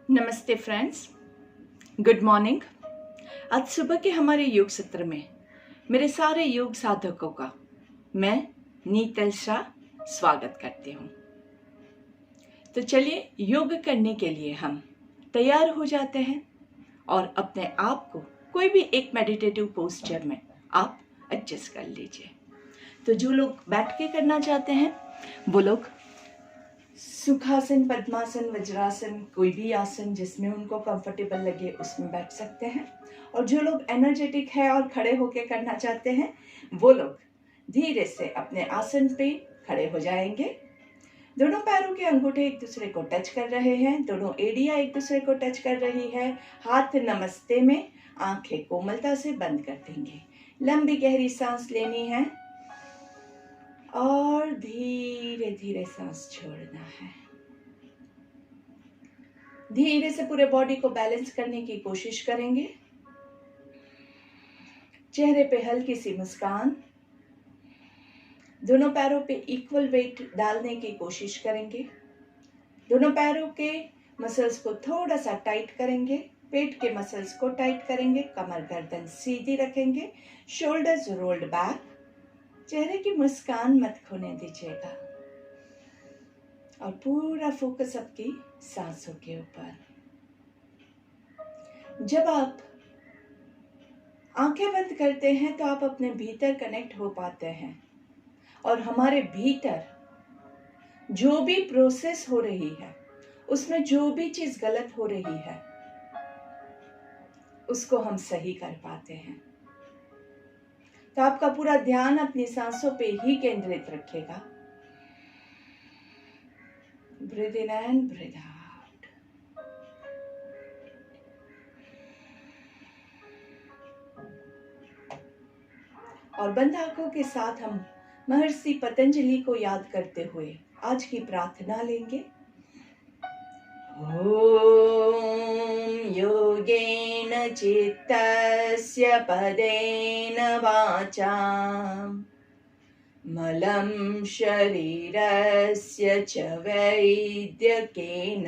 नमस्ते friends, good morning. आज सुबह के हमारे योग सत्र में मेरे सारे योग साधकों का मैं नीतल शाह स्वागत करती हूँ। तो चलिए योग करने के लिए हम तैयार हो जाते हैं और अपने आप को कोई भी एक मेडिटेटिव पोस्चर में आप एडजस्ट कर लीजिए। तो जो लोग बैठ के करना चाहते हैं वो लोग सुखासन, पद्मासन, वज्रासन, कोई भी आसन जिसमें उनको कंफर्टेबल लगे उसमें बैठ सकते हैं। और जो लोग एनर्जेटिक है और खड़े होके करना चाहते हैं वो लोग धीरे से अपने आसन पे खड़े हो जाएंगे। दोनों पैरों के अंगूठे एक दूसरे को टच कर रहे हैं, दोनों एड़ियां एक दूसरे को टच कर रही है। हाथ नमस्ते में, आंखें कोमलता से बंद कर देंगे। लंबी गहरी सांस लेनी है और धीरे धीरे सांस छोड़ना है। धीरे से पूरे बॉडी को बैलेंस करने की कोशिश करेंगे। चेहरे पे हल्की सी मुस्कान, दोनों पैरों पे इक्वल वेट डालने की कोशिश करेंगे। दोनों पैरों के मसल्स को थोड़ा सा टाइट करेंगे, पेट के मसल्स को टाइट करेंगे, कमर गर्दन सीधी रखेंगे, शोल्डर्स रोल्ड बैक। चेहरे की मुस्कान मत खोने दीजिएगा और पूरा फोकस आपकी सांसों के ऊपर। जब आप आंखें बंद करते हैं तो आप अपने भीतर कनेक्ट हो पाते हैं और हमारे भीतर जो भी प्रोसेस हो रही है, उसमें जो भी चीज गलत हो रही है उसको हम सही कर पाते हैं। तो आपका पूरा ध्यान अपनी सांसों पे ही केंद्रित रखेगा। Breathe in and breathe out. और बंद आंखों के साथ हम महर्षि पतंजलि को याद करते हुए आज की प्रार्थना लेंगे। ओम योगेन चित्तस्य पदेन वाचा मलं शरीरस्य च वैद्यकेन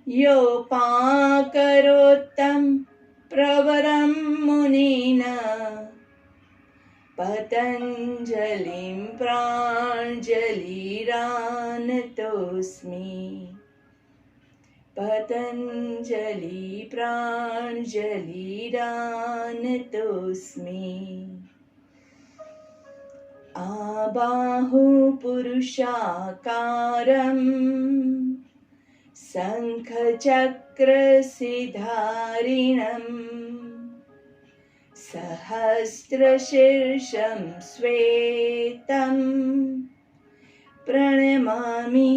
योपाकरोत्तं प्रवरं मुनिना पतंजलिं प्राञ्जलिरानतोऽस्मि। पतंजलि प्राञ्जलिरानतोऽस्मि। आबाहु पुरुषाकारं शङ्खचक्रसिधारिणम् सहस्रशीर्षं श्वेतं प्रणमामि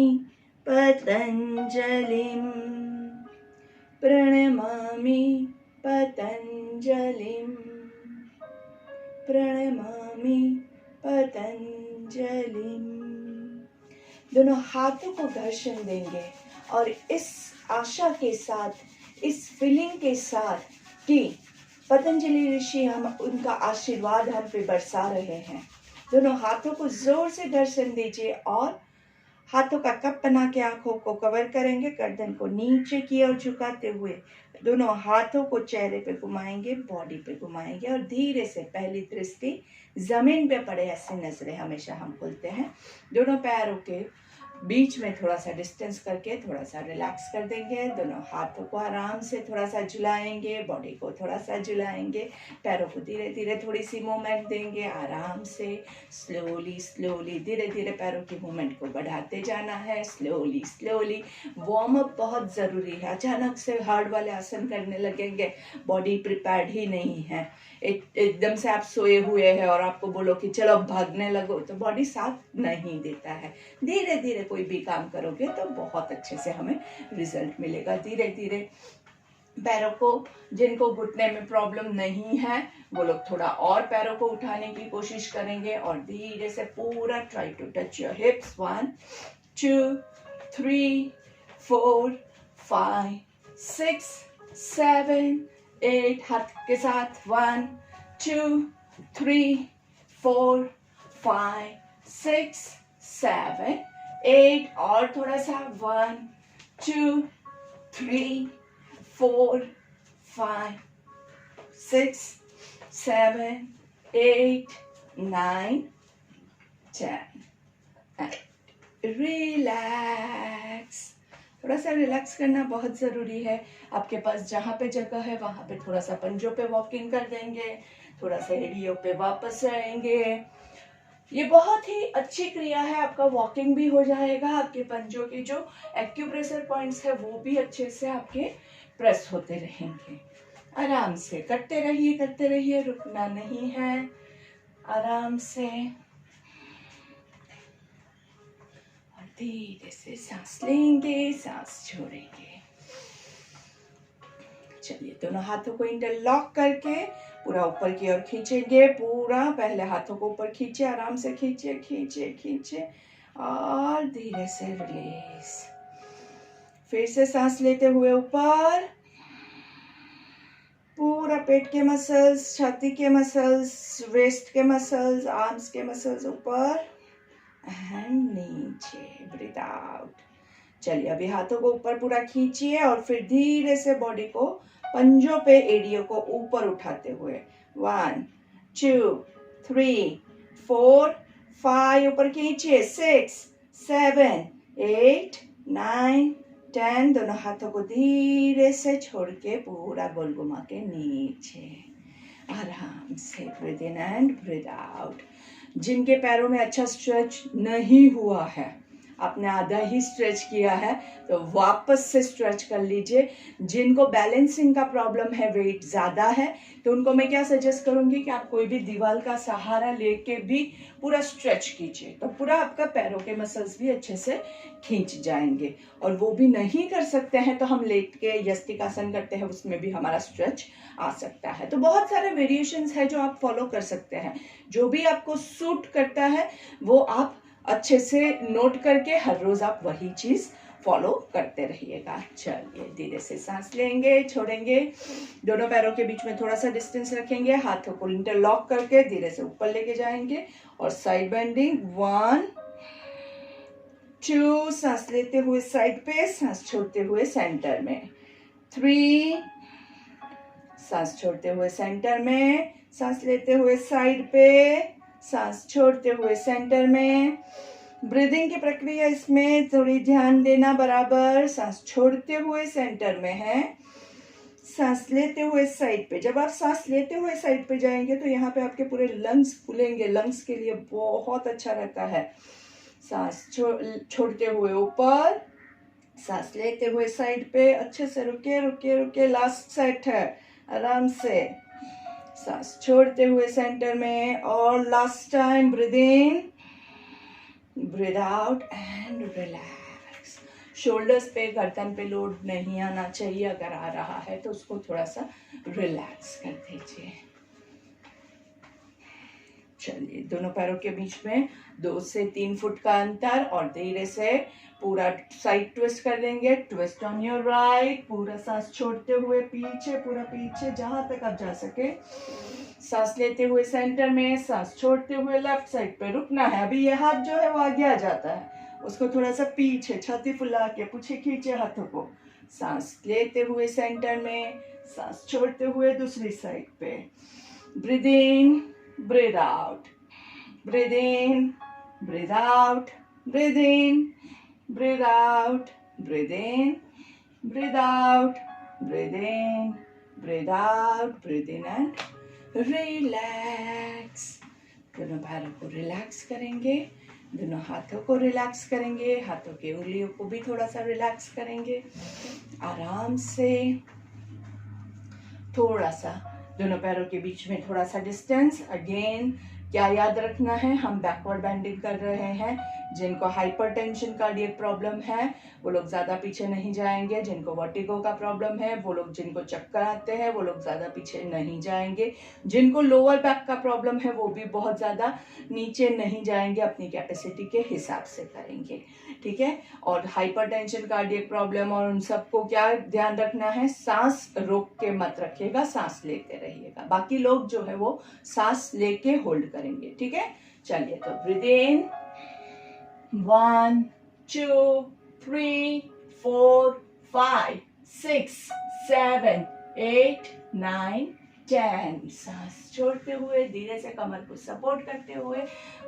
पतंजलिं। प्रणमामि पतंजलिं। प्रणमामि पतंजलिं। दोनों हाथों को घर्षण देंगे और इस आशा के साथ, इस फीलिंग के साथ कि पतंजलि ऋषि हम उनका आशीर्वाद हम पे बरसा रहे हैं। दोनों हाथों को जोर से घर्षण दीजिए और हाथों का कप बना के आंखों को कवर करेंगे। गर्दन को नीचे की ओर झुकाते हुए दोनों हाथों को चेहरे पे घुमाएंगे, बॉडी पे घुमाएंगे और धीरे से पहली दृष्टि जमीन पे पड़े ऐसे नजरें हमेशा हम खोलते हैं। दोनों पैरों के बीच में थोड़ा सा डिस्टेंस करके थोड़ा सा रिलैक्स कर देंगे। दोनों हाथों को आराम से थोड़ा सा झुलाएंगे, बॉडी को थोड़ा सा झुलाएंगे, पैरों को धीरे धीरे थोड़ी सी मूवमेंट देंगे। आराम से स्लोली स्लोली धीरे धीरे पैरों की मूवमेंट को बढ़ाते जाना है। स्लोली स्लोली वार्म अप बहुत ज़रूरी है। अचानक से हार्ड वाले आसन करने लगेंगे, बॉडी प्रिपेयर्ड ही नहीं है। एकदम से आप सोए हुए हैं और आपको बोलो कि चलो भागने लगो तो बॉडी साथ नहीं देता है। धीरे धीरे कोई भी काम करोगे तो बहुत अच्छे से हमें रिजल्ट मिलेगा। धीरे धीरे पैरों को, जिनको घुटने में प्रॉब्लम नहीं है वो लोग थोड़ा और पैरों को उठाने की कोशिश करेंगे और धीरे से पूरा try to touch your hips. 1 2 3 4 5 6 7 8। हाथ के साथ 1 2 3 4 5 6 7 8। और थोड़ा सा 1 2 3, 4, 5, 6, 7, 8, 9, 10. रिलैक्स. थोड़ा सा रिलैक्स करना बहुत ज़रूरी है. आपके पास जहाँ पे जगह है वहाँ पे थोड़ा सा पंजों पे वॉकिंग कर देंगे, थोड़ा सा एड़ियों पे वापस आएंगे. ये बहुत ही अच्छी क्रिया है. आपका वॉकिंग भी हो जाएगा, आपके पंजों के जो एक्यूप्रेशर पॉइंट्स है वो भी अच्छे से आपके प्रेस होते रहेंगे. आराम से करते रहिए, रुकना नहीं है. आराम से और धीरे से सांस लेंगे, सांस छोड़ेंगे. चलिए, दोनों हाथों को इंटरलॉक करके पूरा ऊपर की ओर खींचेंगे. पूरा पहले हाथों को ऊपर खींचे, आराम से खींचे और धीरे से रिलीज. फिर से सांस लेते हुए ऊपर, पूरा पेट के मसल्स, छाती के मसल्स, वेस्ट के मसल्स, आर्म्स के मसल्स ऊपर एंड नीचे. Breathe out. चलिए, अभी हाथों को ऊपर पूरा खींचिए और फिर धीरे से बॉडी को पंजों पे एड़ियों को ऊपर उठाते हुए 1, 2, 3, 4, 5 ऊपर खींचिए. 6, 7, 8, 9, 10. दोनों हाथों को धीरे से छोड़ के पूरा गोल घुमा के नीचे. आराम से breathe in and breathe out. जिनके पैरों में अच्छा स्ट्रेच नहीं हुआ है, आपने आधा ही स्ट्रेच किया है, तो वापस से स्ट्रेच कर लीजिए. जिनको बैलेंसिंग का प्रॉब्लम है, वेट ज़्यादा है, तो उनको मैं क्या सजेस्ट करूंगी कि आप कोई भी दीवार का सहारा लेके भी पूरा स्ट्रेच कीजिए, तो पूरा आपका पैरों के मसल्स भी अच्छे से खींच जाएंगे. और वो भी नहीं कर सकते हैं तो हम लेट के यस्तिकासन करते हैं, उसमें भी हमारा स्ट्रेच आ सकता है. तो बहुत सारे वेरिएशंस है जो आप फॉलो कर सकते हैं. जो भी आपको सूट करता है वो आप अच्छे से नोट करके हर रोज आप वही चीज फॉलो करते रहिएगा. चलिए, धीरे से सांस लेंगे, छोड़ेंगे. दोनों पैरों के बीच में थोड़ा सा डिस्टेंस रखेंगे. हाथों को इंटरलॉक करके धीरे से ऊपर लेके जाएंगे और साइड बेंडिंग. 1, 2, सांस लेते हुए साइड पे, सांस छोड़ते हुए सेंटर में. 3, सांस छोड़ते हुए सेंटर में, सांस लेते हुए साइड पे, सांस छोड़ते हुए सेंटर में. ब्रीदिंग की प्रक्रिया इसमें थोड़ी ध्यान देना बराबर. सांस छोड़ते हुए सेंटर में है, सांस लेते हुए साइड पे. जब आप सांस लेते हुए साइड पे जाएंगे तो यहाँ पे आपके पूरे लंग्स फूलेंगे. लंग्स के लिए बहुत अच्छा रहता है. सांस छोड़ते हुए ऊपर, सांस लेते हुए साइड पे. अच्छे से रुके. लास्ट सेट है. आराम से सांस छोड़ते हुए सेंटर में और last time. Breathe in, breathe out and relax. Shoulders पे, गर्दन पे लोड नहीं आना चाहिए. अगर आ रहा है तो उसको थोड़ा सा रिलैक्स कर दीजिए. चलिए, दोनों पैरों के बीच में 2 से 3 फुट का अंतर और धीरे से पूरा साइड ट्विस्ट कर देंगे. Twist on your right. पूरा सांस छोड़ते हुए पीछे, पूरा पीछे जहां तक आप जा सके. सांस लेते हुए सेंटर में, सांस छोड़ते हुए लेफ्ट साइड पे. रुकना है. अभी ये हाथ जो है वो आगे आ जाता है, उसको थोड़ा सा पीछे, छाती फुला के पीछे खींचे हाथों को. सांस लेते हुए सेंटर में, सांस छोड़ते हुए दूसरी साइड पे. Breathe in, breathe out, breathe in, breathe out, breathe in, breathe out, breathe in, breathe out, breathe in, breathe out, breathe in and relax. दोनों पैरों को रिलैक्स करेंगे, दोनों हाथों को रिलैक्स करेंगे, हाथों की उंगलियों को भी थोड़ा सा रिलैक्स करेंगे. आराम से थोड़ा सा दोनों पैरों के बीच में थोड़ा सा डिस्टेंस. अगेन क्या याद रखना है, हम बैकवर्ड बेंडिंग कर रहे हैं. जिनको हाइपरटेंशन कार्डियक प्रॉब्लम है वो लोग ज्यादा पीछे नहीं जाएंगे. जिनको वर्टिगो का प्रॉब्लम है वो लोग, जिनको चक्कर आते हैं वो लोग ज्यादा पीछे नहीं जाएंगे. जिनको लोअर बैक का प्रॉब्लम है वो भी बहुत ज्यादा नीचे नहीं जाएंगे. अपनी कैपेसिटी के हिसाब से करेंगे. ठीक है. और हाइपरटेंशन कार्डियक प्रॉब्लम और उन सबको क्या ध्यान रखना है, सांस रोक के मत रखिएगा, सांस लेते रहिएगा. बाकी लोग जो है वो सांस लेके होल्ड करेंगे. ठीक है. चलिए, तो ब्रीथ इन 1, 2, 3, 4, 5, 6 7 8 9 10। सांस छोड़ते हुए धीरे से कमर को सपोर्ट करते हुए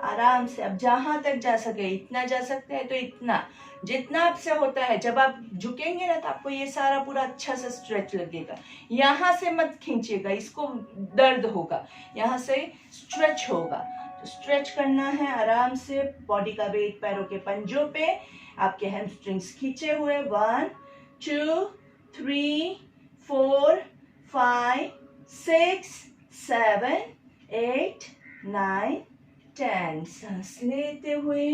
आराम से, अब जहां तक जा सके इतना जा सकते हैं तो इतना, जितना आपसे होता है। जब आप झुकेंगे ना तो आपको ये सारा पूरा अच्छा से स्ट्रेच लगेगा। यहाँ से मत खींचिएगा, इसको दर्द होगा, यहाँ से स्ट्रेच होगा। तो स्ट्रेच करना है आराम से, बॉडी का वेट पैरों के पंजों पे, आपके हैमस्ट्रिंग्स खींचे हुए। 1 2 3 4 5 6 7 8 9 10। सांस लेते हुए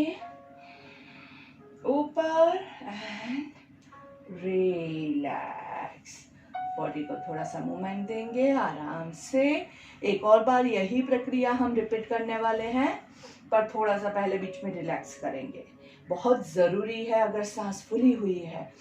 ऊपर एंड रिलैक्स। बॉडी को थोड़ा सा मूवमेंट देंगे आराम से। एक और बार यही प्रक्रिया हम रिपीट करने वाले हैं, पर थोड़ा सा पहले बीच में रिलैक्स करेंगे। बहुत जरूरी है, अगर सांस फूली हुई है,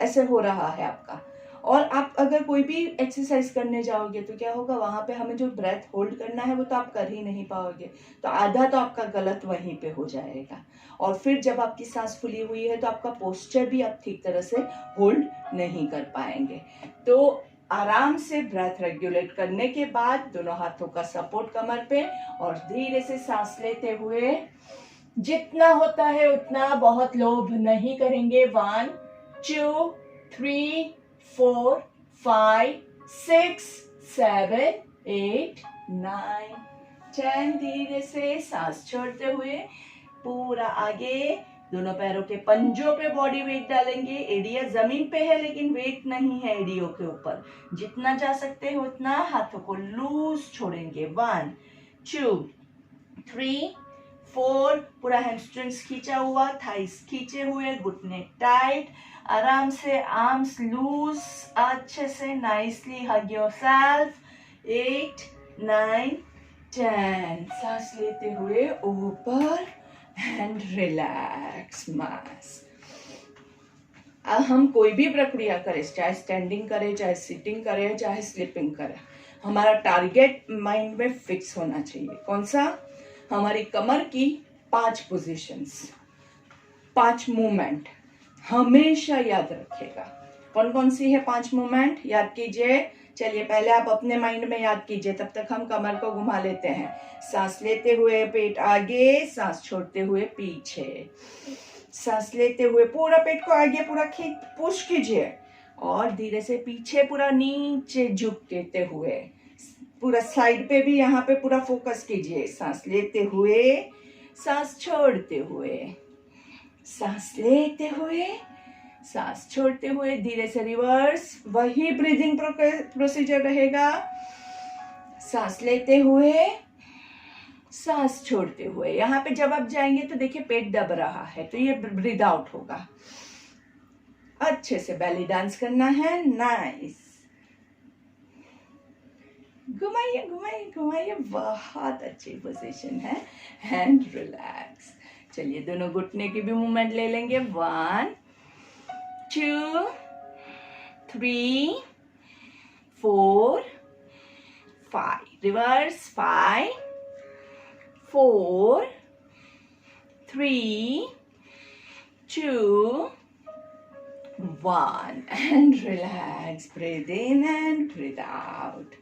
ऐसे हो रहा है आपका, और आप अगर कोई भी एक्सरसाइज करने जाओगे तो क्या होगा, वहां पे हमें जो ब्रेथ होल्ड करना है वो तो आप कर ही नहीं पाओगे, तो आधा तो आपका गलत वहीं पे हो जाएगा। और फिर जब आपकी सांस फूली हुई है तो आपका पोस्चर भी आप ठीक तरह से होल्ड नहीं कर पाएंगे। तो आराम से ब्रेथ रेगुलेट करने के बाद दोनों हाथों का सपोर्ट कमर पे, और धीरे से सांस लेते हुए जितना होता है उतना, बहुत लोभ नहीं करेंगे। 1 2 3 4 5 6 7 8 9 10। धीरे से सांस छोड़ते हुए पूरा आगे दोनों पैरों के पंजों पे बॉडी वेट डालेंगे। एड़िया जमीन पे है लेकिन वेट नहीं है एड़ियों के ऊपर। जितना जा सकते हैं उतना हाथों को लूज छोड़ेंगे। 1 2 3 4। पूरा हैमस्ट्रिंग्स खींचा हुआ, थाइस खींचे हुए, घुटने टाइट। आराम से आर्म्स लूज, अच्छे से नाइसली हग योरसेल्फ। 8 9 10। सांस लेते हुए ऊपर एंड रिलैक्स मास। अब हम कोई भी प्रक्रिया करें, चाहे स्टैंडिंग करें, चाहे सिटिंग करें, चाहे स्लीपिंग करें, हमारा टारगेट माइंड में फिक्स होना चाहिए। कौन सा? हमारी कमर की 5 पोजीशंस, 5 मूवमेंट हमेशा याद रखिएगा। कौन कौन सी है 5 मूवमेंट? याद कीजिए। चलिए पहले आप अपने माइंड में याद कीजिए, तब तक हम कमर को घुमा लेते हैं। सांस लेते हुए पेट आगे, सांस छोड़ते हुए पीछे। सांस लेते हुए पूरा पेट को आगे पूरा खींच पुश कीजिए, और धीरे से पीछे पूरा नीचे झुक देते हुए पूरा साइड पे भी यहाँ पे पूरा फोकस कीजिए। सांस लेते हुए, सांस छोड़ते हुए, सांस लेते हुए, सांस छोड़ते हुए, धीरे से रिवर्स, वही ब्रीदिंग प्रोसीजर रहेगा। सांस लेते हुए, सांस छोड़ते हुए। यहाँ पे जब आप जाएंगे तो देखिए पेट दब रहा है, तो ये ब्रीद आउट होगा। अच्छे से बेली डांस करना है। नाइस, घुमाइए घुमाइए घुमाइए, बहुत अच्छी पोजीशन है। And relax. चलिए दोनों घुटने की भी मूवमेंट ले लेंगे। 1 2 3 4 5। Reverse. 5 4 3 2 1 and relax. Breathe in and breathe out.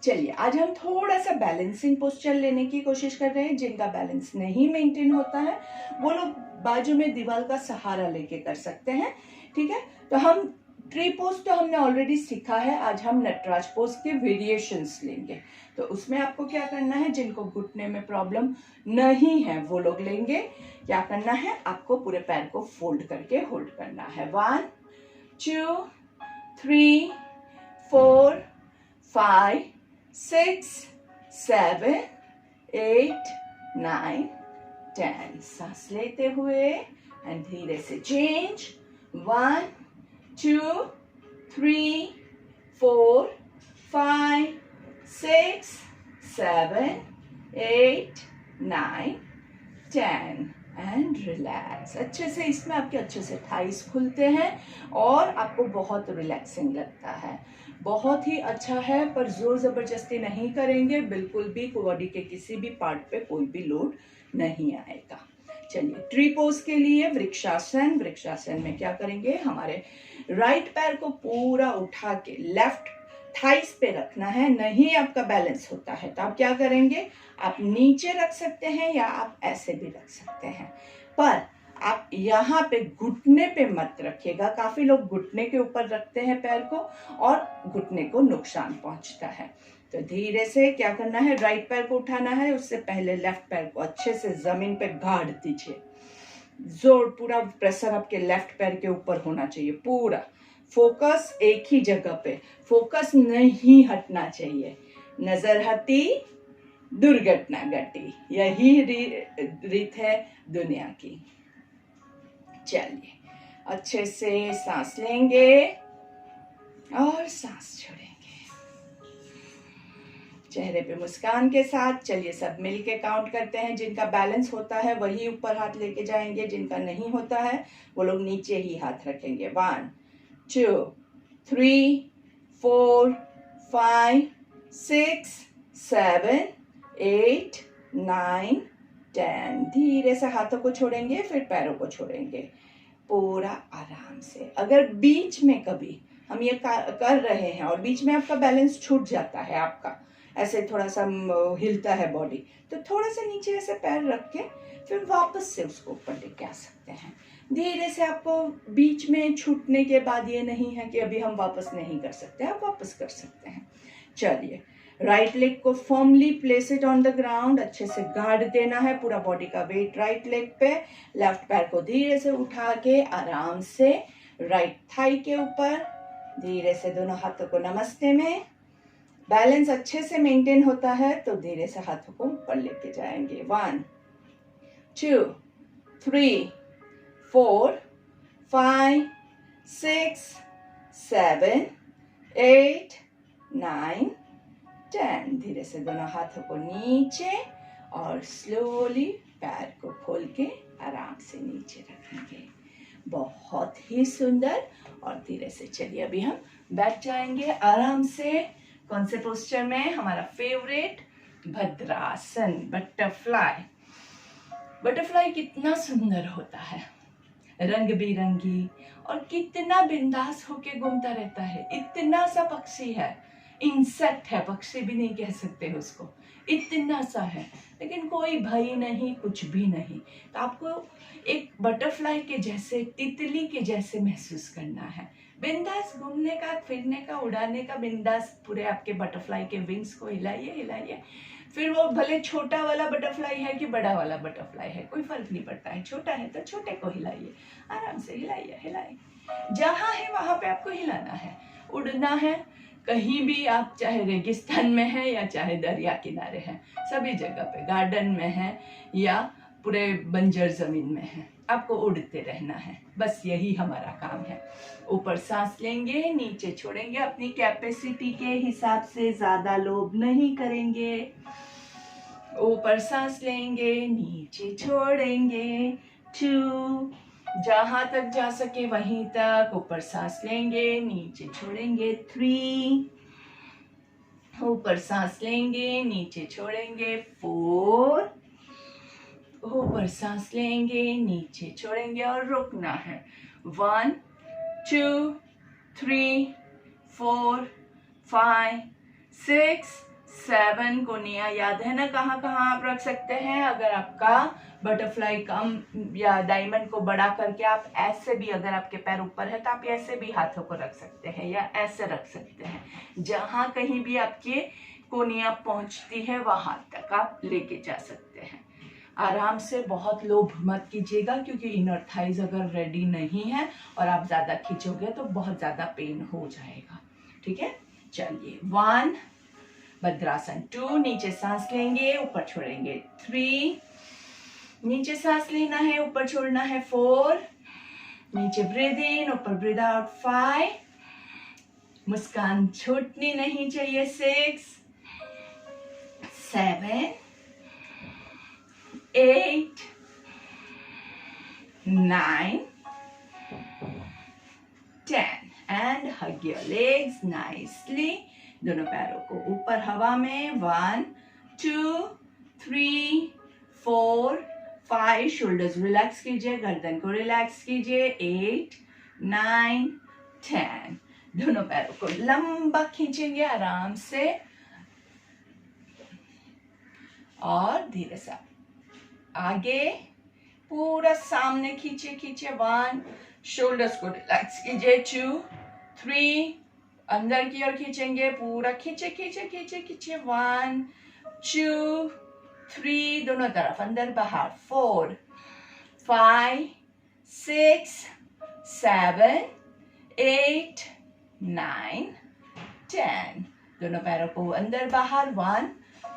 चलिए आज हम थोड़ा सा बैलेंसिंग पोस्चर लेने की कोशिश कर रहे हैं। जिनका बैलेंस नहीं मेंटेन होता है वो लोग बाजू में दीवार का सहारा लेके कर सकते हैं। ठीक है, तो हम ट्री पोज तो हमने ऑलरेडी सीखा है। आज हम नटराज पोज के वेरिएशंस लेंगे। तो उसमें आपको क्या करना है, जिनको घुटने में प्रॉब्लम नहीं है वो लोग लेंगे। क्या करना है, आपको पूरे पैर को फोल्ड करके होल्ड करना है। 1 2 3 4 5 6 7 8 9 10। सांस लेते हुए एंड धीरे से चेंज। 1 2 3 4 5 6 7 8 9 10 and relax. अच्छे से इसमें आपके अच्छे से थाइस खुलते हैं और आपको बहुत रिलैक्सिंग लगता है। बहुत ही अच्छा है, पर जोर जबरदस्ती नहीं करेंगे। बिल्कुल भी बॉडी के किसी भी पार्ट पे कोई भी लोड नहीं आएगा। चलिए ट्री पोज के लिए वृक्षासन। वृक्षासन में क्या करेंगे, हमारे राइट पैर को पूरा उठा के लेफ्ट थाइस पे रखना है। नहीं आपका बैलेंस होता है तो आप क्या करेंगे, आप नीचे रख सकते हैं या आप ऐसे भी रख सकते हैं, पर आप यहाँ पे घुटने पे मत रखिएगा। काफी लोग घुटने के ऊपर रखते हैं पैर को और घुटने को नुकसान पहुंचता है। तो धीरे से क्या करना है, राइट पैर को उठाना है, उससे पहले लेफ्ट पैर को अच्छे से जमीन पे गाड़ दीजिए। जोर पूरा प्रेशर आपके लेफ्ट पैर के ऊपर होना चाहिए, पूरा फोकस एक ही जगह पे, फोकस नहीं हटना चाहिए। नजर हटी दुर्घटना घटी, यही रीत है दुनिया की। चलिए अच्छे से सांस लेंगे और सांस छोड़ेंगे, चेहरे पे मुस्कान के साथ। चलिए सब मिलके काउंट करते हैं। जिनका बैलेंस होता है वही ऊपर हाथ लेके जाएंगे, जिनका नहीं होता है वो लोग नीचे ही हाथ रखेंगे। 1 2 3 4 5 6 7 8 9 10। धीरे से हाथों को छोड़ेंगे, फिर पैरों को छोड़ेंगे पूरा आराम से। अगर बीच में कभी हम ये कर रहे हैं और बीच में आपका बैलेंस छूट जाता है, आपका ऐसे थोड़ा सा हिलता है बॉडी, तो थोड़ा सा नीचे ऐसे पैर रख के फिर वापस से उसको ऊपर लेके आ सकते हैं। धीरे से आपको बीच में छूटने के बाद ये नहीं है कि अभी हम वापस नहीं कर सकते, आप वापस कर सकते हैं। चलिए राइट लेग को firmly place it on the ground, अच्छे से गार्ड देना है पूरा बॉडी का वेट राइट लेग पे। लेफ्ट पैर को धीरे से उठा के आराम से राइट थाई के ऊपर, धीरे से दोनों हाथों को नमस्ते में। बैलेंस अच्छे से मेंटेन होता है तो धीरे से हाथों को ऊपर लेके जाएंगे। 1 2 3 4 5 6 7 8 9 10। धीरे से दोनों हाथों को नीचे और स्लोली पैर को खोल के आराम से नीचे रखेंगे। बहुत ही सुंदर। और धीरे से चलिए अभी हम बैठ जाएंगे आराम से। कौन से पोस्चर में, हमारा फेवरेट भद्रासन, बटरफ्लाई। बटरफ्लाई कितना सुंदर होता है, रंग बिरंगी, और कितना बिंदास होके घूमता रहता है। इतना सा पक्षी है, इंसेक्ट है, पक्षी भी नहीं कह सकते उसको, इतना सा है, लेकिन कोई भय नहीं, कुछ भी नहीं। तो आपको एक बटरफ्लाई के जैसे, तितली के जैसे महसूस करना है। बिंदास घूमने का, फिरने का, उड़ाने का, बिंदास पूरे आपके बटरफ्लाई के विंग्स को हिलाइए हिलाइए। फिर वो भले छोटा वाला बटरफ्लाई है कि बड़ा वाला बटरफ्लाई है, कोई फर्क नहीं पड़ता है। छोटा है तो छोटे को हिलाइए, आराम से हिलाइए हिलाइए। जहाँ है वहां पे आपको हिलाना है, उड़ना है। कहीं भी आप, चाहे रेगिस्तान में है या चाहे दरिया किनारे हैं, सभी जगह पे, गार्डन में है या पूरे बंजर जमीन में है, आपको उड़ते रहना है। बस यही हमारा काम है। ऊपर सांस लेंगे, नीचे छोड़ेंगे, अपनी कैपेसिटी के हिसाब से, ज्यादा लोभ नहीं करेंगे। ऊपर सांस लेंगे, नीचे छोड़ेंगे। 2, जहां तक जा सके वहीं तक ऊपर सांस लेंगे, नीचे छोड़ेंगे। 3, ऊपर सांस लेंगे, नीचे छोड़ेंगे। 4, ऊपर सांस लेंगे, नीचे छोड़ेंगे और रुकना है। 1 2 3 4 5 6 7। कोनिया याद है ना कहाँ कहाँ आप रख सकते हैं। अगर आपका बटरफ्लाई कम या डायमंड को बड़ा करके आप ऐसे भी, अगर आपके पैर ऊपर है तो आप ऐसे भी हाथों को रख सकते हैं या ऐसे रख सकते हैं। जहां कहीं भी आपके कोनिया पहुंचती है वहां तक आप लेके जा सकते हैं। आराम से, बहुत लोभ मत कीजिएगा, क्योंकि इनर थाइज अगर रेडी नहीं है और आप ज्यादा खींचोगे तो बहुत ज्यादा पेन हो जाएगा। ठीक है, चलिए 1 भद्रासन। 2, नीचे सांस लेंगे, ऊपर छोड़ेंगे। 3, नीचे सांस लेना है, ऊपर छोड़ना है। 4, नीचे ब्रीद इन, ऊपर ब्रीद आउट। 5, मुस्कान छूटनी नहीं चाहिए। 6 7 8 9 10 and hug your legs nicely. दोनों पैरों को ऊपर हवा में। 1 2 3 4 5, शोल्डर्स रिलैक्स कीजिए, गर्दन को रिलैक्स कीजिए, 8, 9, 10। दोनों पैरों को लंबा खींचेंगे आराम से और धीरे से आगे पूरा सामने खींचिए खींचिए। 1, शोल्डर्स को रिलैक्स कीजिए, 2, 3, अंदर की ओर खींचेंगे, पूरा खींचे खींचे खींचे खींचे। 1, 2, 3, दोनों तरफ अंदर बाहर। 4, 5, 6, 7, 8, 9, 10। दोनों पैरों को अंदर बाहर। 1,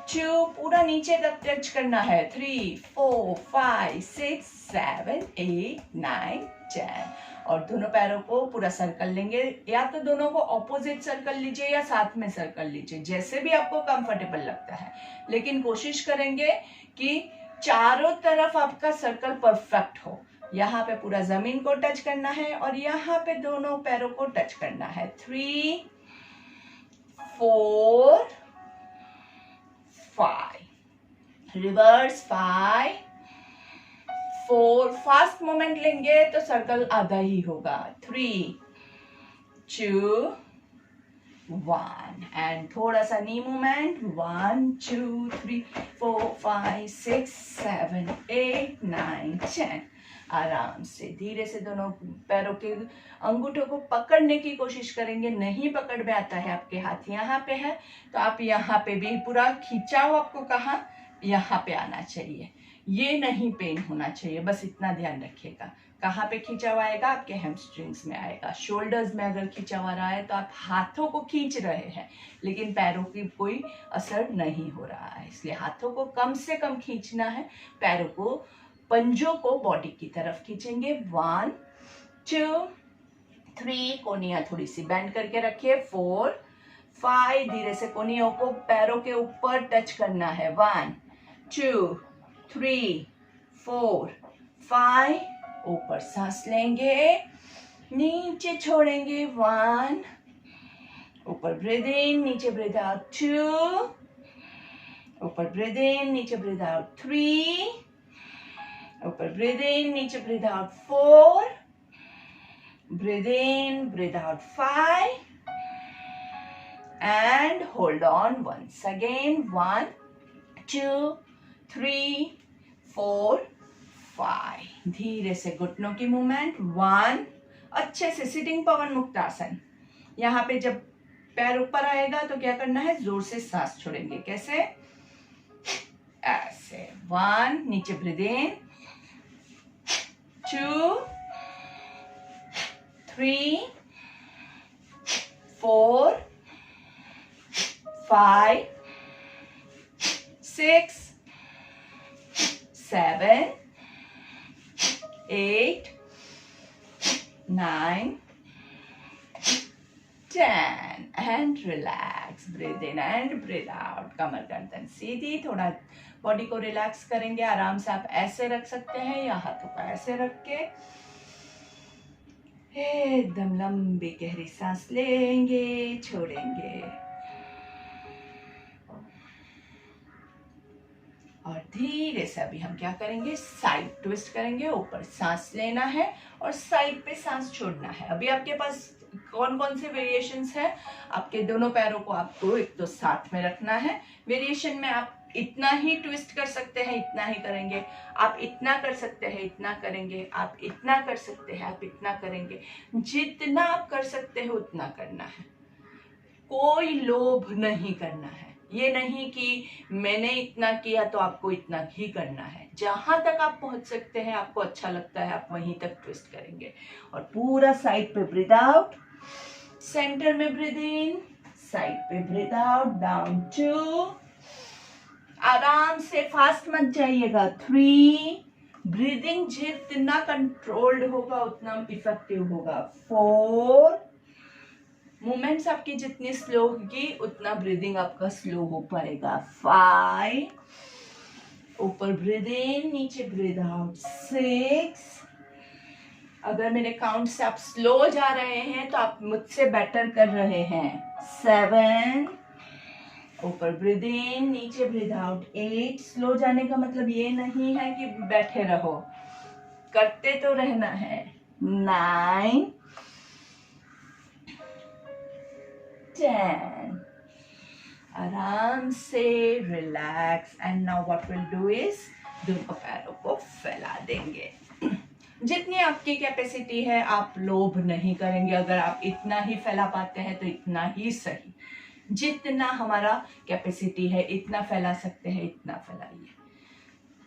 2, पूरा नीचे तक टच करना है। 3, 4, 5, 6, 7, 8, 9, 10। और दोनों पैरों को पूरा सर्कल लेंगे, या तो दोनों को ऑपोजिट सर्कल लीजिए या साथ में सर्कल लीजिए, जैसे भी आपको कंफर्टेबल लगता है। लेकिन कोशिश करेंगे कि चारों तरफ आपका सर्कल परफेक्ट हो। यहाँ पे पूरा जमीन को टच करना है और यहाँ पे दोनों पैरों को टच करना है। 3, 4, 5, रिवर्स। 5, 4, फास्ट मोमेंट लेंगे तो सर्कल आधा ही होगा। 3, 2, 1 एंड थोड़ा सा नी मूवमेंट। 1, 2, 3, 4, 5, 6, 7, 8, 9, 10। आराम से धीरे से दोनों पैरों के अंगूठों को पकड़ने की कोशिश करेंगे। नहीं पकड़ में आता है, आपके हाथ यहाँ पे है तो आप यहाँ पे भी पूरा खिंचाव आपको कहाँ यहाँ पे आना चाहिए। ये नहीं पेन होना चाहिए, बस इतना ध्यान रखिएगा। कहाँ पे खिंचाव आएगा? आपके हैमस्ट्रिंग्स में आएगा। शोल्डर्स में अगर खिंचाव आ रहा है तो आप हाथों को खींच रहे हैं लेकिन पैरों की कोई असर नहीं हो रहा है, इसलिए हाथों को कम से कम खींचना है। पैरों को, पंजों को बॉडी की तरफ खींचेंगे। 1, 2, 3, कोनियां थोड़ी सी बेंड करके रखिए। 4, 5, धीरे से कोनियों को पैरों के ऊपर टच करना है। 1, 2, 3, 4, 5, ऊपर सांस लेंगे, नीचे छोड़ेंगे। 1, ऊपर ब्रीद इन, नीचे ब्रीद आउट। 2, ऊपर ब्रीद इन, नीचे ब्रीद आउट। 3, ऊपर ब्रीद इन, नीचे breathe out. 4, breathe in, breathe out. 5 and hold on once again. 1, 2, 3, 4, 5। धीरे से घुटनों की मूवमेंट। 1, अच्छे से सिटिंग पवन मुक्त आसन। यहाँ पे जब पैर ऊपर आएगा तो क्या करना है? जोर से सांस छोड़ेंगे। कैसे? ऐसे। 1, नीचे breathe in. 2, 3, 4, 5, 6, 7, 8, 9, 10 and relax. Breathe in and breathe out. कमर गर्दन सीधी, थोड़ा बॉडी को रिलैक्स करेंगे। आराम से आप ऐसे रख सकते हैं या हाथों को ऐसे रख के एकदम लंबी गहरी सांस लेंगे, छोड़ेंगे और धीरे से अभी हम क्या करेंगे? साइड ट्विस्ट करेंगे। ऊपर सांस लेना है और साइड पे सांस छोड़ना है। अभी आपके पास कौन कौन से वेरिएशंस है? आपके दोनों पैरों को आपको एक तो साथ में रखना है। वेरिएशन में आप इतना ही ट्विस्ट कर सकते हैं, इतना ही करेंगे। आप इतना कर सकते हैं, इतना करेंगे। आप इतना कर सकते हैं, आप इतना करेंगे। जितना आप कर सकते हैं उतना करना है। कोई लोभ नहीं करना है। ये नहीं कि मैंने इतना किया तो आपको इतना ही करना है। जहां तक आप पहुंच सकते हैं, आपको अच्छा लगता है, आप वहीं तक ट्विस्ट करेंगे। और पूरा साइड पे ब्रीद आउट, सेंटर में ब्रीद इन, साइड पे ब्रीद आउट, डाउन 2, आराम से फास्ट मत जाइएगा। 3, ब्रीदिंग जितना कंट्रोल्ड होगा उतना इफेक्टिव होगा। 4, मूवमेंट्स आपकी जितनी स्लो होगी उतना ब्रीदिंग आपका स्लो हो पाएगा। 5, ऊपर ब्रीद इन, नीचे ब्रीद आउट। 6, अगर मेरे काउंट से आप स्लो जा रहे हैं तो आप मुझसे बेटर कर रहे हैं। 7, ऊपर ब्रीद इन, नीचे ब्रीद आउट। 8। स्लो जाने का मतलब ये नहीं है कि बैठे रहो, करते तो रहना है। 9 10। आराम से relax. And now what will do is दोनों पैरों को फैला देंगे। जितनी आपकी कैपेसिटी है, आप लोभ नहीं करेंगे। अगर आप इतना ही फैला पाते हैं तो इतना ही सही। जितना हमारा कैपेसिटी है इतना फैला सकते हैं, इतना फैलाइए।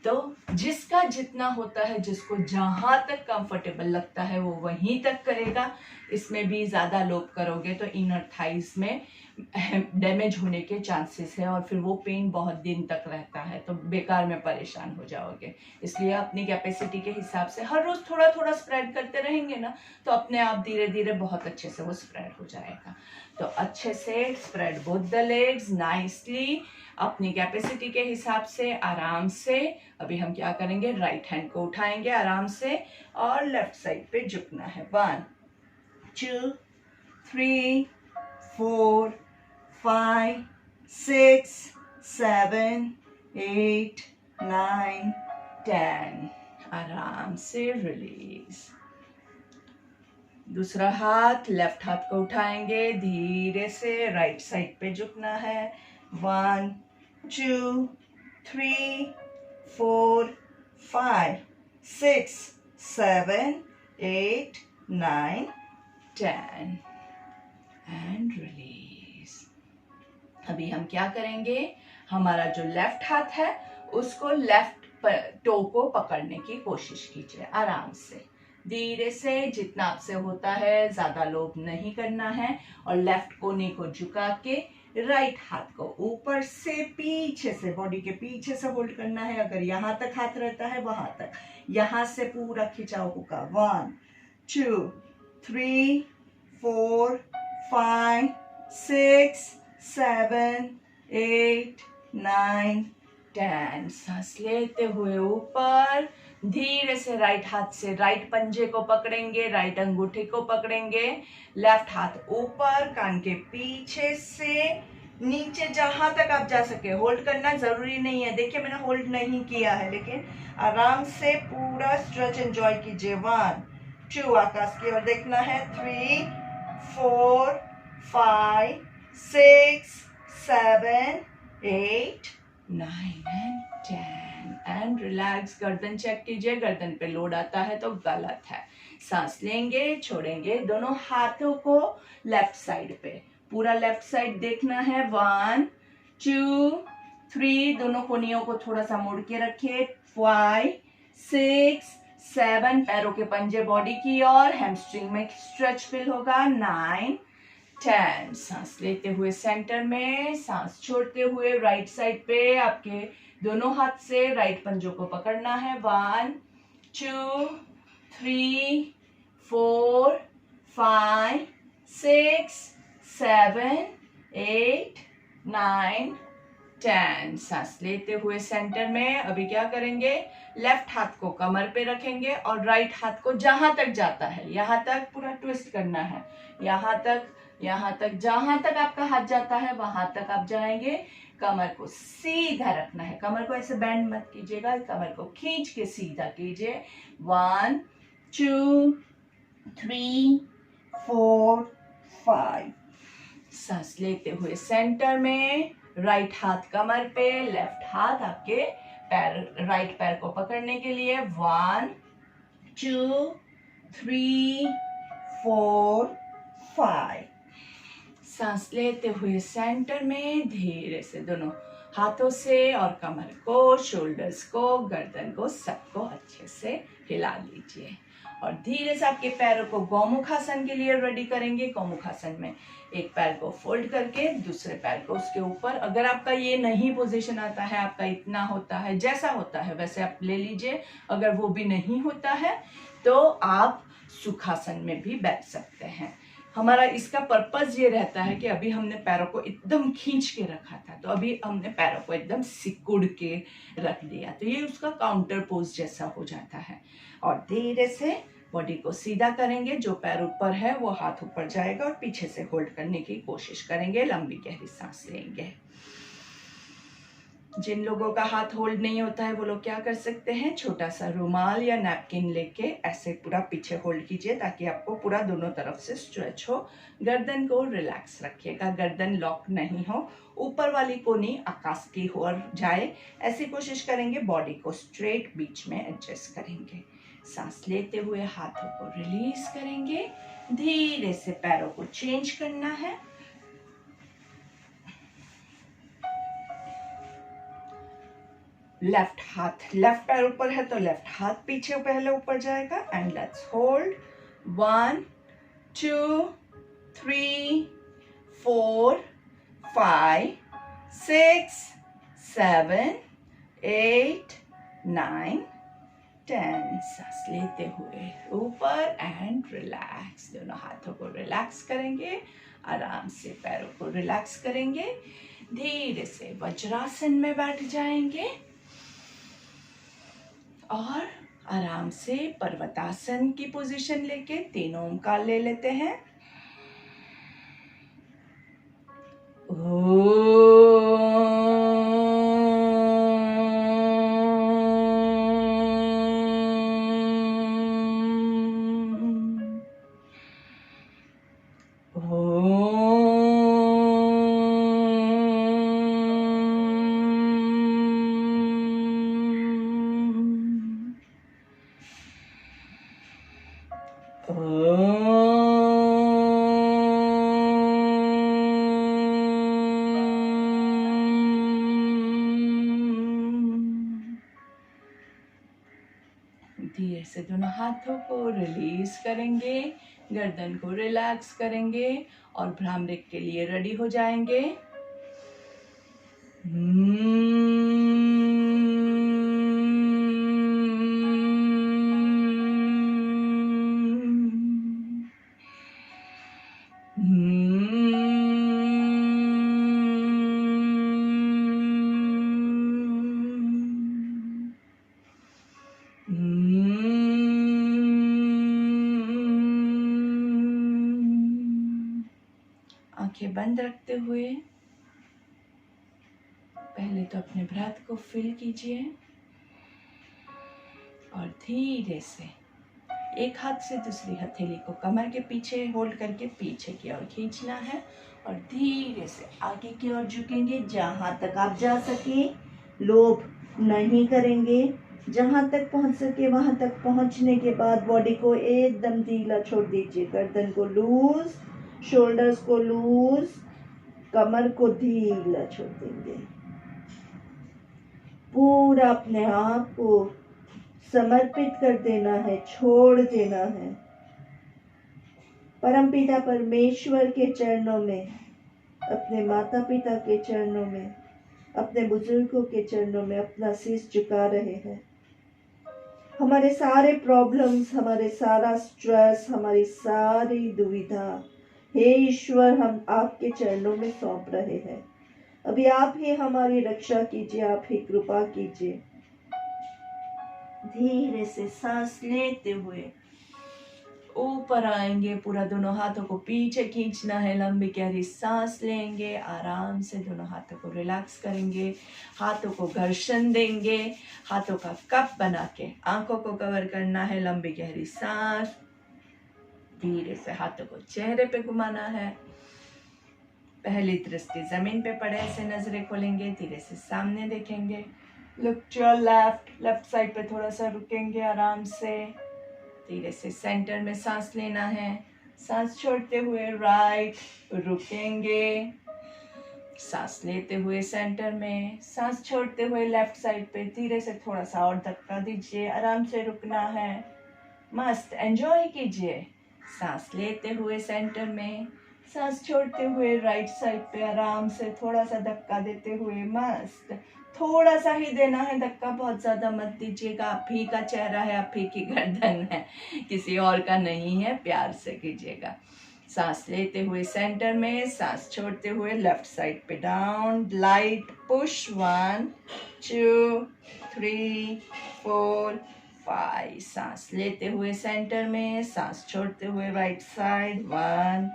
तो जिसका जितना होता है, जिसको जहां तक कंफर्टेबल लगता है वो वहीं तक करेगा। इसमें भी ज्यादा लोभ करोगे तो इनर थाइज में डैमेज होने के चांसेस है और फिर वो पेन बहुत दिन तक रहता है, तो बेकार में परेशान हो जाओगे। इसलिए अपनी कैपेसिटी के हिसाब से हर रोज थोड़ा थोड़ा स्प्रेड करते रहेंगे ना, तो अपने आप धीरे धीरे बहुत अच्छे से वो स्प्रेड हो जाएगा। तो अच्छे से spread both the legs nicely, अपनी कैपेसिटी के हिसाब से आराम से। अभी हम क्या करेंगे, राइट हैंड को उठाएंगे आराम से और लेफ्ट साइड पे झुकना है। 1 2 3 4 5 6 7 8 9 10। आराम से रिलीज। दूसरा हाथ, लेफ्ट हाथ को उठाएंगे, धीरे से राइट साइड पे झुकना है। 1 2 3 4 5 6 7 8 9 10 एंड रिलीज। अभी हम क्या करेंगे, हमारा जो लेफ्ट हाथ है उसको लेफ्ट टो को पकड़ने की कोशिश कीजिए आराम से, धीरे से, जितना आपसे होता है। ज्यादा लोभ नहीं करना है। और लेफ्ट कोने को झुका के राइट हाथ को ऊपर से पीछे से, बॉडी के पीछे से होल्ड करना है। अगर यहां तक हाथ रहता है वहां तक, यहां से पूरा खिंचाव होगा। 1 2 3 4 5 6 7 8 9 10। सांस लेते हुए ऊपर, धीरे से राइट हाथ से राइट पंजे को पकड़ेंगे, राइट अंगूठे को पकड़ेंगे। लेफ्ट हाथ ऊपर, कान के पीछे से नीचे, जहां तक आप जा सके। होल्ड करना जरूरी नहीं है। देखिए मैंने होल्ड नहीं किया है, लेकिन आराम से पूरा स्ट्रेच एंजॉय कीजिए। 1 2, आकाश की ओर देखना है। 3 4 5 6 7 8 9 एंड 10 एंड रिलैक्स। गर्दन चेक कीजिए, गर्दन पे लोड आता है तो गलत है। सांस लेंगे, छोड़ेंगे। दोनों हाथों को लेफ्ट साइड पे, पूरा लेफ्ट साइड देखना है। 1 2 3, दोनों कोनियों को थोड़ा सा मोड़ के रखिए। 5 6 7, पैरों के पंजे बॉडी की ओर, हैमस्ट्रिंग में स्ट्रेच फील होगा। 9 10। सांस लेते हुए सेंटर में, सांस छोड़ते हुए राइट साइड पे आपके दोनों हाथ से राइट पंजों को पकड़ना है। 1 2 3 4 5 6 7 8 9 10। सांस लेते हुए सेंटर में अभी क्या करेंगे, लेफ्ट हाथ को कमर पे रखेंगे और राइट हाथ को जहां तक जाता है यहां तक पूरा ट्विस्ट करना है। यहां तक जहां तक आपका हाथ जाता है वहां तक आप जाएंगे। कमर को सीधा रखना है, कमर को ऐसे बैंड मत कीजिएगा, कमर को खींच के सीधा कीजिए। 1 2 3 4 5। सांस लेते हुए सेंटर में, राइट हाथ कमर पे, लेफ्ट हाथ आपके पैर, राइट पैर को पकड़ने के लिए। 1 2 3 4 5। सांस लेते हुए सेंटर में धीरे से दोनों हाथों से और कमर को, शोल्डर्स को, गर्दन को, सबको अच्छे से हिला लीजिए और धीरे से आपके पैरों को गौमुखासन के लिए रेडी करेंगे। गौमुखासन में एक पैर को फोल्ड करके दूसरे पैर को उसके ऊपर। अगर आपका ये नहीं पोजीशन आता है, आपका इतना होता है, जैसा होता है वैसे आप ले लीजिए। अगर वो भी नहीं होता है तो आप सुखासन में भी बैठ सकते हैं। हमारा इसका पर्पस ये रहता है कि अभी हमने पैरों को एकदम खींच के रखा था, तो अभी हमने पैरों को एकदम सिकुड़ के रख दिया, तो ये उसका काउंटर पोज जैसा हो जाता है। और धीरे से बॉडी को सीधा करेंगे, जो पैर ऊपर है वो हाथ ऊपर जाएगा और पीछे से होल्ड करने की कोशिश करेंगे। लंबी गहरी सांस लेंगे। जिन लोगों का हाथ होल्ड नहीं होता है वो लोग क्या कर सकते हैं, छोटा सा रुमाल या नैपकिन लेके ऐसे पूरा पीछे होल्ड कीजिए ताकि आपको पूरा दोनों तरफ से स्ट्रेच हो। गर्दन को रिलैक्स रखिएगा, गर्दन लॉक नहीं हो, ऊपर वाली कोनी आकाश की ओर जाए ऐसी कोशिश करेंगे। बॉडी को स्ट्रेट बीच में एडजस्ट करेंगे। सांस लेते हुए हाथों को रिलीज करेंगे। धीरे से पैरों को चेंज करना है। लेफ्ट हाथ, लेफ्ट पैर ऊपर है तो लेफ्ट हाथ पीछे पहले ऊपर जाएगा। And let's hold 1 2 3 4 5 6 7 8 9 10। सांस लेते हुए ऊपर एंड रिलैक्स, दोनों हाथों को रिलैक्स करेंगे। आराम से पैरों को रिलैक्स करेंगे। धीरे से वज्रासन में बैठ जाएंगे और आराम से पर्वतासन की पोजीशन लेके 3 ओमकार ले लेते हैं। धीरे से दोनों हाथों को रिलीज करेंगे, गर्दन को रिलैक्स करेंगे और भ्रामरिक के लिए रेडी हो जाएंगे। आंखें बंद रखते हुए पहले तो अपने ब्रेथ को फील कीजिए और धीरे से एक हाथ से दूसरी हथेली को कमर के पीछे होल्ड करके पीछे की ओर खींचना है और धीरे से आगे की ओर झुकेंगे। जहां तक आप जा सके, लोभ नहीं करेंगे। जहां तक पहुंच सके वहां तक पहुंचने के बाद बॉडी को एकदम ढीला छोड़ दीजिए। गर्दन को लूज, शोल्डर्स को लूज, कमर को ढीला छोड़ देंगे। पूरा अपने आप को समर्पित कर देना है, छोड़ देना है परमपिता परमेश्वर के चरणों में, अपने माता पिता के चरणों में, अपने बुजुर्गों के चरणों में अपना शीश झुका रहे हैं। हमारे सारे प्रॉब्लम्स, हमारे सारा स्ट्रेस, हमारी सारी दुविधा, हे ईश्वर, हम आपके चरणों में सौंप रहे हैं। अभी आप ही हमारी रक्षा कीजिए, आप ही कृपा कीजिए। धीरे से सांस लेते हुए ऊपर आएंगे। पूरा दोनों हाथों को पीछे खींचना है। लंबी गहरी सांस लेंगे। आराम से दोनों हाथों को रिलैक्स करेंगे। हाथों को घर्षण देंगे। हाथों का कप बना के आंखों को कवर करना है। लंबी गहरी सांस। धीरे से हाथों को चेहरे पे घुमाना है। पहली दृष्टि जमीन पे पड़े ऐसे नजरें खोलेंगे। धीरे से सामने देखेंगे। Look to your left side पे थोड़ा सा रुकेंगे आराम से। धीरे से सेंटर में सांस लेना है। सांस छोड़ते हुए राइट, रुकेंगे। सांस लेते हुए सेंटर में, सांस छोड़ते हुए लेफ्ट साइड पे धीरे से थोड़ा सा और धक्का दीजिए। आराम से रुकना है। मस्त एंजॉय कीजिए। सांस लेते हुए सेंटर में, सांस छोड़ते हुए राइट साइड पे आराम से थोड़ा सा धक्का देते हुए। मस्त, थोड़ा सा ही देना है धक्का, बहुत ज्यादा मत दीजिएगा। आप ही का चेहरा है, आप ही की गर्दन है, किसी और का नहीं है। प्यार से कीजिएगा। सांस लेते हुए सेंटर में, सांस छोड़ते हुए लेफ्ट साइड पे डाउन, लाइट पुश 1 2 3 4 5। सांस लेते हुए सेंटर में, सांस छोड़ते हुए राइट साइड 1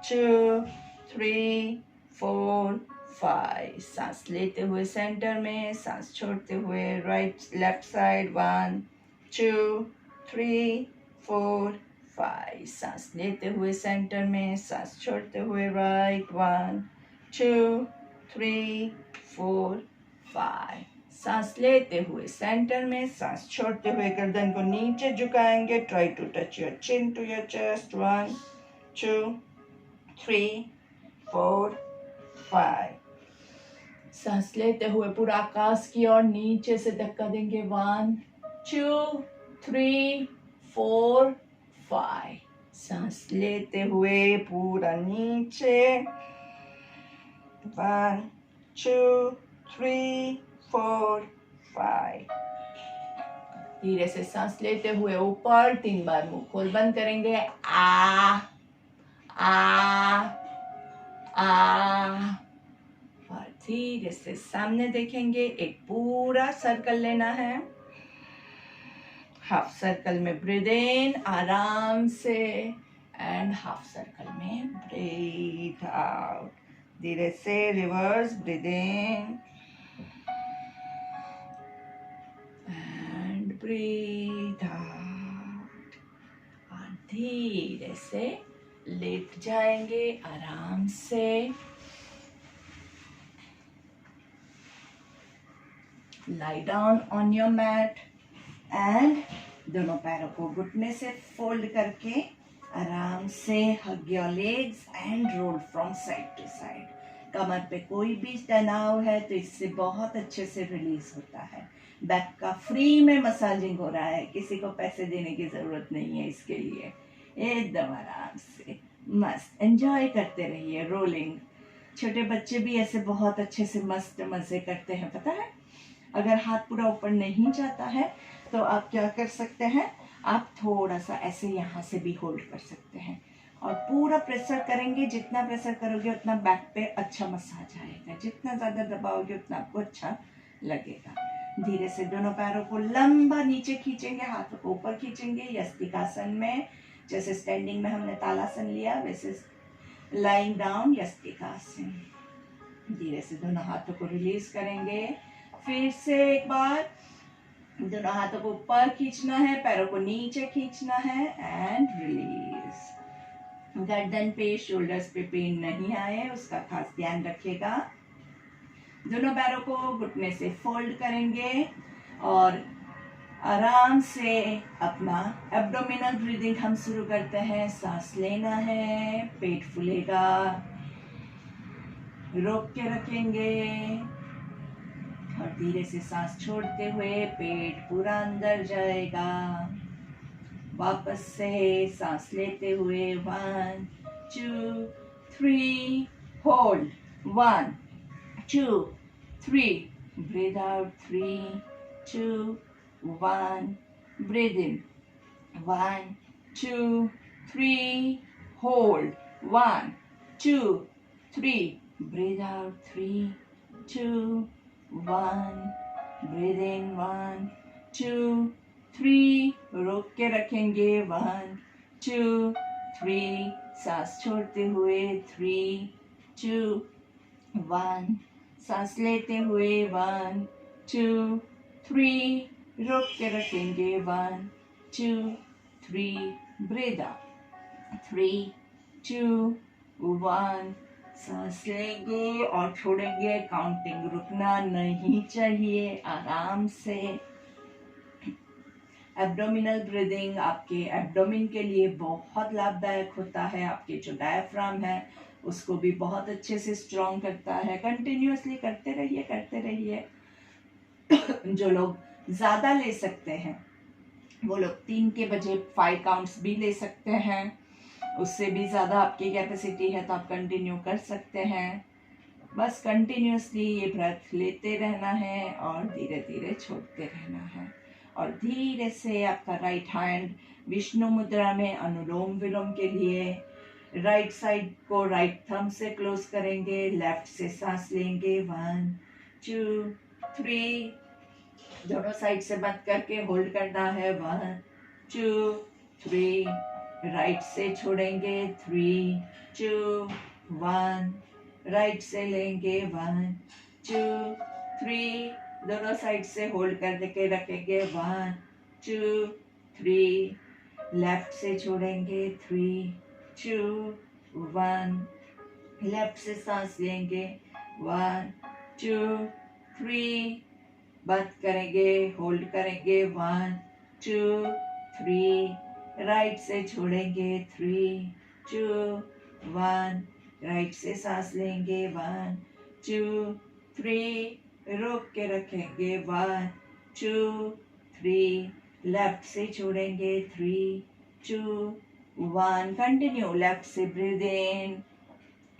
2 3 4 5। सांस लेते हुए सेंटर में, सांस छोड़ते हुए राइट लेफ्ट साइड 1 2 3 4 5। सांस लेते हुए सेंटर में, सांस छोड़ते हुए राइट 1 2 3 4 5। सांस लेते हुए सेंटर में, सांस छोड़ते हुए गर्दन को नीचे झुकाएंगे। Try to touch your chin to your chest 1 2 3 4 5। सांस लेते हुए पूरा आकाश की ओर नीचे से धक्का देंगे 1 2 3 4 5। सांस लेते हुए पूरा नीचे 1 2 3 4 5। धीरे से सांस लेते हुए ऊपर 3 बार मुंह खोल बंद करेंगे। आ और धीरे से सामने देखेंगे। एक पूरा सर्कल लेना है। हाफ सर्कल में ब्रीद इन आराम से एंड हाफ सर्कल में ब्रीद आउट। धीरे से reverse breathe in and breathe out. और धीरे से लेट जाएंगे आराम से। Lie down on your mat and दोनों पैरों को घुटने से फोल्ड करके आराम से hug your legs and roll from side to side. कमर पे कोई भी तनाव है तो इससे बहुत अच्छे से रिलीज होता है। बैक का फ्री में मसाजिंग हो रहा है, किसी को पैसे देने की जरूरत नहीं है इसके लिए। एकदम आराम से मस्त एंजॉय करते रहिए रोलिंग। छोटे बच्चे भी ऐसे बहुत अच्छे से मस्त मजे करते हैं, पता है। अगर हाथ पूरा ऊपर नहीं जाता है तो आप क्या कर सकते हैं, आप थोड़ा सा ऐसे यहाँ से भी होल्ड कर सकते हैं और पूरा प्रेशर करेंगे। जितना प्रेशर करोगे उतना बैक पे अच्छा मसाज आएगा। जितना ज़्यादा दबाओगे उतना आपको अच्छा लगेगा। धीरे से दोनों पैरों को लंबा नीचे खींचेंगे, हाथों को ऊपर खींचेंगे यस्तिकासन में। जैसे स्टैंडिंग में हमने तालासन लिया वैसे लाइंग डाउन यस्तिकासन। धीरे से दोनों हाथों को रिलीज करेंगे। फिर से एक बार दोनों हाथों को ऊपर खींचना है, पैरों को नीचे खींचना है एंड रिलीज। गर्दन पे शोल्डर्स पे पेन नहीं आए उसका खास ध्यान रखिएगा। दोनों पैरों को घुटने से फोल्ड करेंगे और आराम से अपना एब्डोमिनल ब्रीदिंग हम शुरू करते हैं। सांस लेना है, पेट फूलेगा, रोक के रखेंगे और धीरे से सांस छोड़ते हुए पेट पूरा अंदर जाएगा। वापस से सांस लेते हुए 1 2 3 hold 1 2 3 breathe out 3 2 1 breathe in 1 2 3 hold 1 2 3 breathe out 3 2 1 breathe in 1 2 3 रोक के रखेंगे 1 2 3 सांस छोड़ते हुए 3 2 1 सांस लेते हुए 1 2 3 रोक के रखेंगे 1 2 3 ब्रीद आउट 3 2 1 सांस लेंगे और छोड़ेंगे। काउंटिंग रुकना नहीं चाहिए। आराम से एब्डोमिनल ब्रीदिंग आपके एब्डोमिन के लिए बहुत लाभदायक होता है। आपके जो डायफ्राम है उसको भी बहुत अच्छे से स्ट्रॉन्ग करता है। कंटिन्यूअसली करते रहिए। जो लोग ज्यादा ले सकते हैं वो लोग 3 के बजाय 5 काउंट्स भी ले सकते हैं। उससे भी ज़्यादा आपकी कैपेसिटी है तो आप कंटिन्यू कर सकते हैं। बस कंटिन्यूअसली ये ब्रेथ लेते रहना है और धीरे धीरे छोड़ते रहना है। और धीरे से आपका राइट हैंड विष्णु मुद्रा में अनुलोम विलोम के लिए राइट साइड को राइट थंब से क्लोज करेंगे। लेफ्ट से सांस लेंगे 1 2 3 दोनों साइड से बंद करके होल्ड करना है 1 2 3 राइट से छोड़ेंगे 3 2 1 राइट से लेंगे 1 2 3, दोनों साइड से होल्ड कर के रखेंगे 1 2 3, लेफ्ट से छोड़ेंगे 3 2 1, लेफ्ट से सांस लेंगे 1 2 3, बंद करेंगे, होल्ड करेंगे 1 2 3, राइट से छोड़ेंगे 3 2 1, राइट से सांस लेंगे 1 2 3, रोक के रखेंगे 1 2 3, लेफ्ट से छोड़ेंगे 3 2 1, कंटिन्यू, लेफ्ट से ब्रीद इन,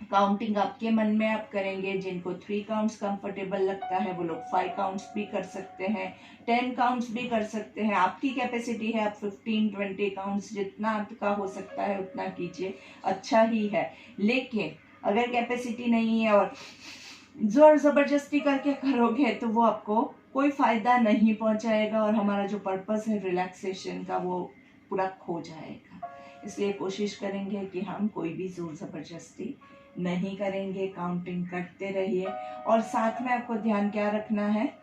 काउंटिंग आपके मन में आप करेंगे, जिनको 3 काउंट्स कंफर्टेबल लगता है वो लोग 5 काउंट्स भी कर सकते हैं, 10 काउंट्स भी कर सकते हैं, आपकी कैपेसिटी है, आप 15-20 काउंट्स जितना आपका हो सकता है उतना कीजिए, अच्छा ही है। लेकिन अगर कैपेसिटी नहीं है और जोर जबरदस्ती करके करोगे तो वो आपको कोई फायदा नहीं पहुंचाएगा और हमारा जो पर्पस है रिलैक्सेशन का वो पूरा खो जाएगा। इसलिए कोशिश करेंगे कि हम कोई भी जोर जबरदस्ती नहीं करेंगे, काउंटिंग करते रहिए। और साथ में आपको ध्यान क्या रखना है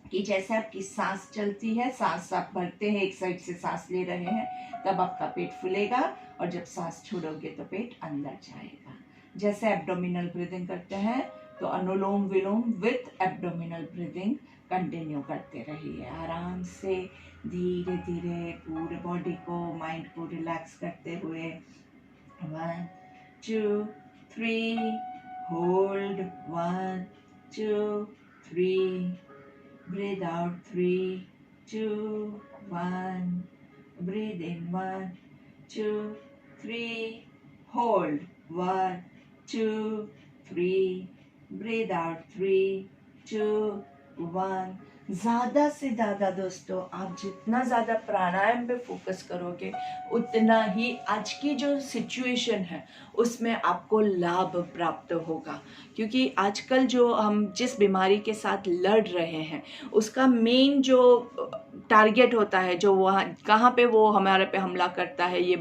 कि जैसे आपकी सांस चलती है, सांस आप भरते हैं, एक साइड से सांस ले रहे हैं, तब आपका पेट फूलेगा और जब सांस छोड़ोगे तो पेट अंदर जाएगा। जैसे एब्डोमिनल ब्रीदिंग करते हैं तो अनुलोम विलोम विथ एब्डोमिनल ब्रीदिंग कंटिन्यू करते रहिए, आराम से धीरे धीरे पूरे बॉडी को, माइंड को रिलैक्स करते हुए 1 2 3, hold 1 2 3, breathe out 3 2 1, breathe in 1 2 3, hold 1 2 3, breathe out 3 2 1। ज़्यादा से ज़्यादा दोस्तों आप जितना ज़्यादा प्राणायाम पे फोकस करोगे उतना ही आज की जो सिचुएशन है उसमें आपको लाभ प्राप्त होगा। क्योंकि आजकल जो हम जिस बीमारी के साथ लड़ रहे हैं उसका मेन जो टारगेट होता है, जो वहाँ कहाँ पे वो हमारे पे हमला करता है, ये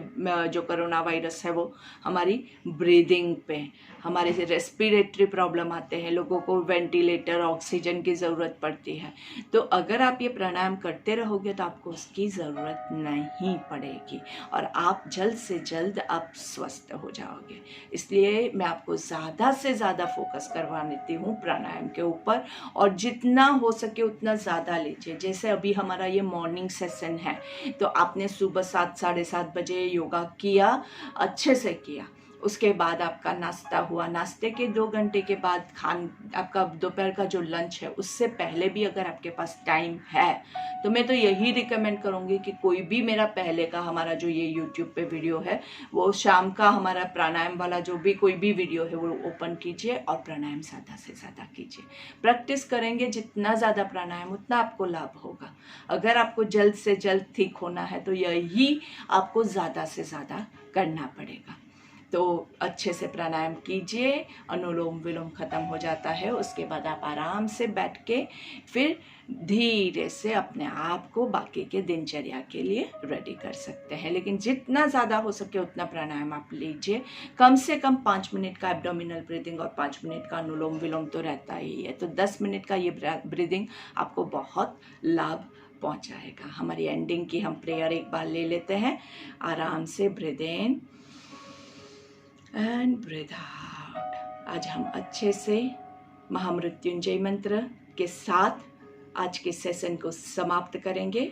जो कोरोना वायरस है वो हमारी ब्रीदिंग पे, हमारे से रेस्पिरेटरी प्रॉब्लम आते हैं, लोगों को वेंटिलेटर ऑक्सीजन की ज़रूरत पड़ती है। तो अगर आप ये प्राणायाम करते रहोगे तो आपको उसकी ज़रूरत नहीं पड़ेगी और आप जल्द से जल्द आप स्वस्थ हो जाओगे। इसलिए मैं आपको ज़्यादा से ज़्यादा फोकस करवा देती हूँ प्राणायाम के ऊपर और जितना हो सके उतना ज़्यादा लीजिए। जैसे अभी हमारा ये मॉर्निंग सेशन है तो आपने सुबह 7-7:30 बजे योगा किया, अच्छे से किया, उसके बाद आपका नाश्ता हुआ, नाश्ते के 2 घंटे के बाद आपका दोपहर का जो लंच है उससे पहले भी अगर आपके पास टाइम है तो मैं तो यही रिकमेंड करूँगी कि कोई भी मेरा पहले का हमारा जो ये यूट्यूब पे वीडियो है वो शाम का हमारा प्राणायाम वाला जो भी कोई भी वीडियो है वो ओपन कीजिए और प्राणायाम ज़्यादा से ज़्यादा कीजिए। प्रैक्टिस करेंगे जितना ज़्यादा प्राणायाम उतना आपको लाभ होगा। अगर आपको जल्द से जल्द ठीक होना है तो यही आपको ज़्यादा से ज़्यादा करना पड़ेगा। तो अच्छे से प्राणायाम कीजिए, अनुलोम विलोम ख़त्म हो जाता है, उसके बाद आप आराम से बैठ के फिर धीरे से अपने आप को बाकी के दिनचर्या के लिए रेडी कर सकते हैं। लेकिन जितना ज़्यादा हो सके उतना प्राणायाम आप लीजिए। कम से कम 5 मिनट का एब्डोमिनल ब्रीदिंग और 5 मिनट का अनुलोम विलोम तो रहता ही है, तो 10 मिनट का ये ब्रीदिंग आपको बहुत लाभ पहुंचाएगा। हमारी एंडिंग की हम प्रेयर एक बार ले लेते हैं। आराम से breathe in and breathe out. आज हम अच्छे से महामृत्युंजय मंत्र के साथ आज के सेशन को समाप्त करेंगे।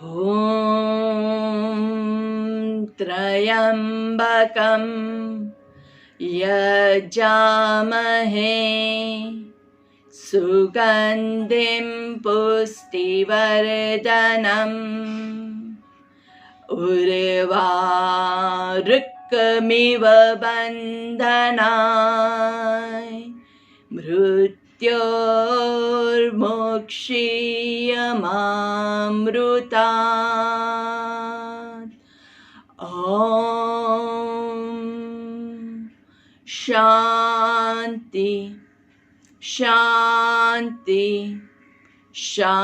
ओम त्र्यंबकम यजामहे सुगंधिं पुष्टिवर्धनम् उर्वारुकमिव बन्धनाय मृत्योर्मोक्षीयमामृतात्। ॐ शान्ति शान्ति शान्तिः।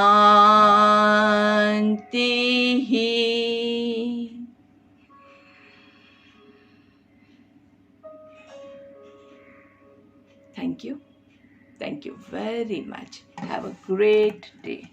Thank you very much. Have a great day.